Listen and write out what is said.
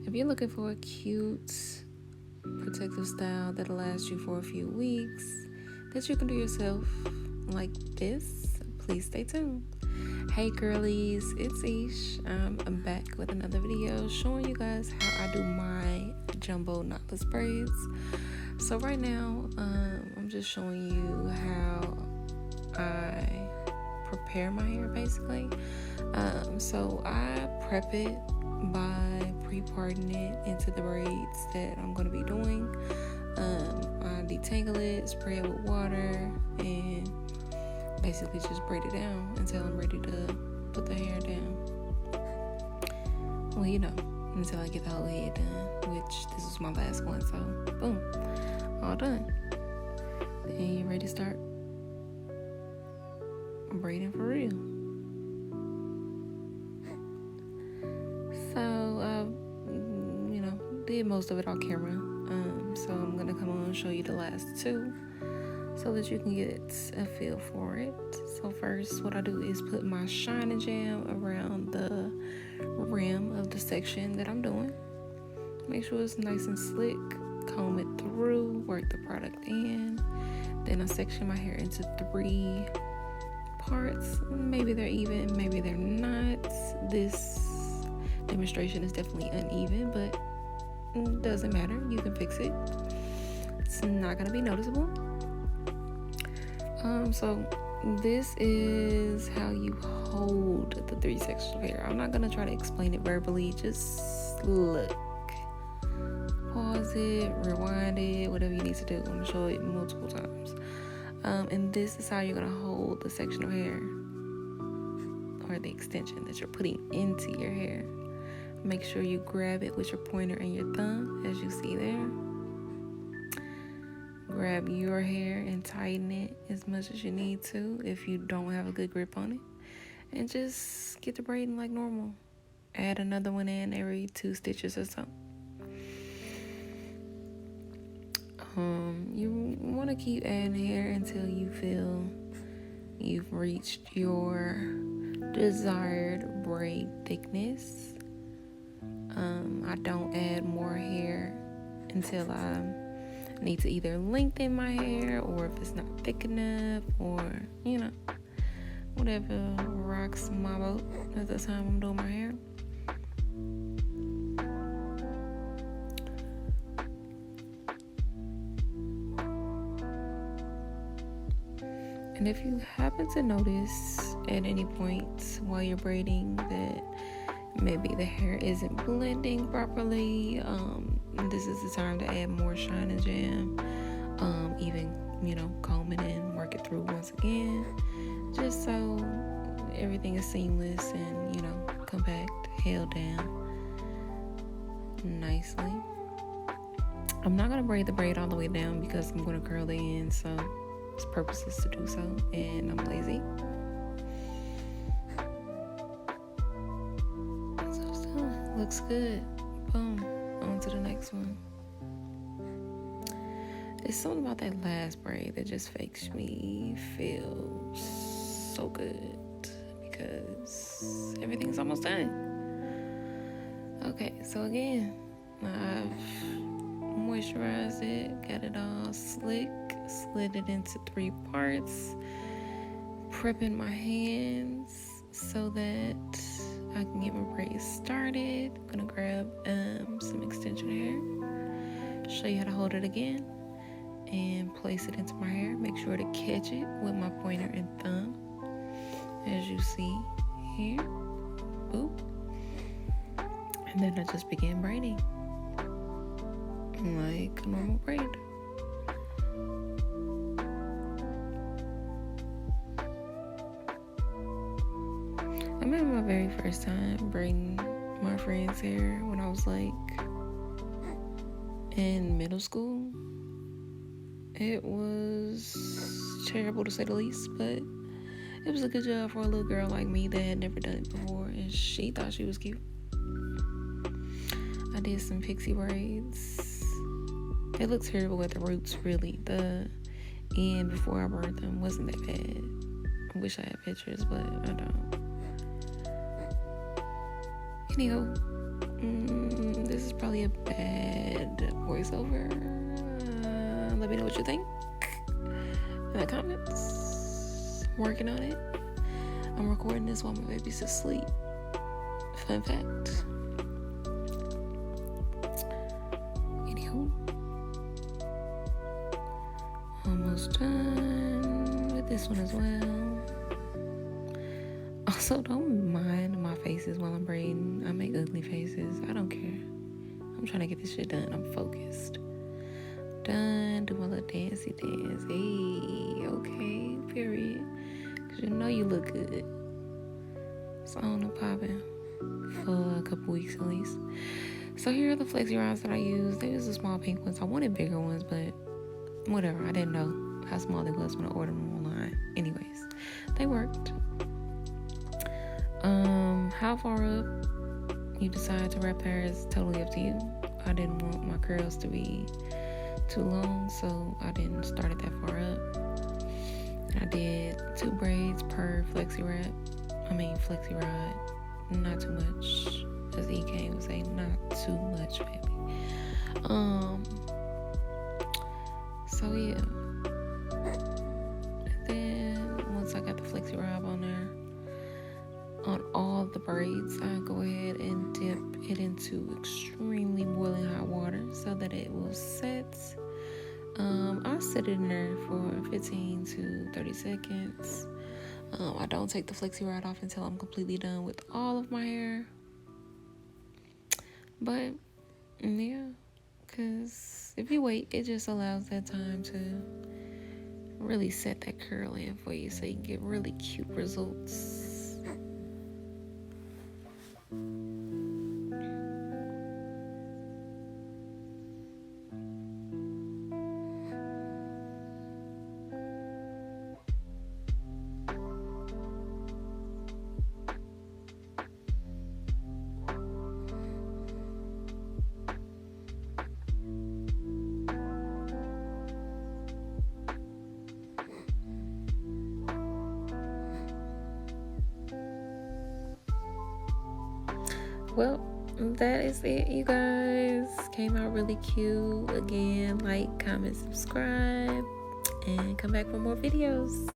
if you're looking for a cute protective style that'll last you for a few weeks, that you can do yourself like this, please stay tuned. Hey girlies, it's HiiEishh. I'm back with another video showing you guys how I do my jumbo knotless braids. So right now, I'm just showing you how I prepare my hair basically. So I prep it by pre-parting it into the braids that I'm going to be doing. I detangle it, spray it with water, and basically just braid it down until I'm ready to put the hair down. Well, until I get the whole head done, which this is my last one, so boom, all done. And you ready to start braiding for real. So did most of it on camera, so I'm gonna come on and show you the last two so that you can get a feel for it. So first, what I do is put my shine and jam around the rim of the section that I'm doing. Make sure it's nice and slick, comb it through, work the product in. Then I section my hair into 3 parts. Maybe they're even, maybe they're not. This demonstration is definitely uneven, but it doesn't matter. You can fix it. It's not gonna be noticeable. So this is how you hold the 3 sections of hair. I'm not gonna try to explain it verbally. Just look. Pause it, rewind it, whatever you need to do. I'm gonna show it multiple times. And this is how you're gonna hold the section of hair, or the extension that you're putting into your hair. Make sure you grab it with your pointer and your thumb, as you see there. Grab your hair and tighten it as much as you need to if you don't have a good grip on it. And just get the braiding like normal. Add another one in every 2 stitches or so. You want to keep adding hair until you feel you've reached your desired braid thickness. I don't add more hair until I need to either lengthen my hair, or if it's not thick enough, or whatever rocks my boat at the time I'm doing my hair. And if you happen to notice at any point while you're braiding that maybe the hair isn't blending properly, this is the time to add more shine and jam. Even comb it and work it through once again, just so everything is seamless and compact, held down nicely. I'm not gonna braid the braid all the way down because I'm gonna curl the end, so it's purposeless to do so, and I'm lazy. So still looks good. Boom. On to the next one. There's something about that last braid that just makes me feel so good because everything's almost done. Okay, so again, I've moisturized it, got it all slick, slid it into 3 parts, prepping my hands so that I can get my braids started. I'm gonna grab some extension hair, show you how to hold it again, and place it into my hair. Make sure to catch it with my pointer and thumb, as you see here. Boop. And then I just begin braiding like a normal braid. I remember my very first time braiding my friend's hair when I was in middle school. It was terrible to say the least, but it was a good job for a little girl like me that had never done it before, and she thought she was cute. I did some pixie braids. It looked terrible at the roots, really. The end before I burned them wasn't that bad. I wish I had pictures, but I don't. Anywho, this is probably probably a bad voiceover. Let me know what you think in the comments. I'm working on it. I'm recording this while my baby's asleep. Fun fact. Anywho, almost done with this one as well. Also, don't mind my faces while I'm braiding. I make ugly faces. I don't care. I'm trying to get this shit done. I'm focused. Done. Do my little dancey dance. Hey, okay, period. Because you know you look good. So on and popping for a couple weeks at least. So here are the flexi rods that I used. They was the small pink ones. I wanted bigger ones, but whatever. I didn't know how small they was when I ordered them online. Anyways, they worked. How far up you decide to wrap the hair is totally up to you. I didn't want my curls to be too long, so I didn't start it that far up. I did 2 braids per flexi rod. Not too much, as EK would say, not too much, baby. So yeah. And then once I got the flexi rod on there, on all the braids, I go ahead and dip it into extremely boiling hot water so that it will set. I'll set it in there for 15 to 30 seconds. I don't take the flexi rod off until I'm completely done with all of my hair. But yeah, because if you wait, it just allows that time to really set that curl in for you so you can get really cute results. Well, that is it, you guys. Came out really cute. Again, like, comment, subscribe, and come back for more videos.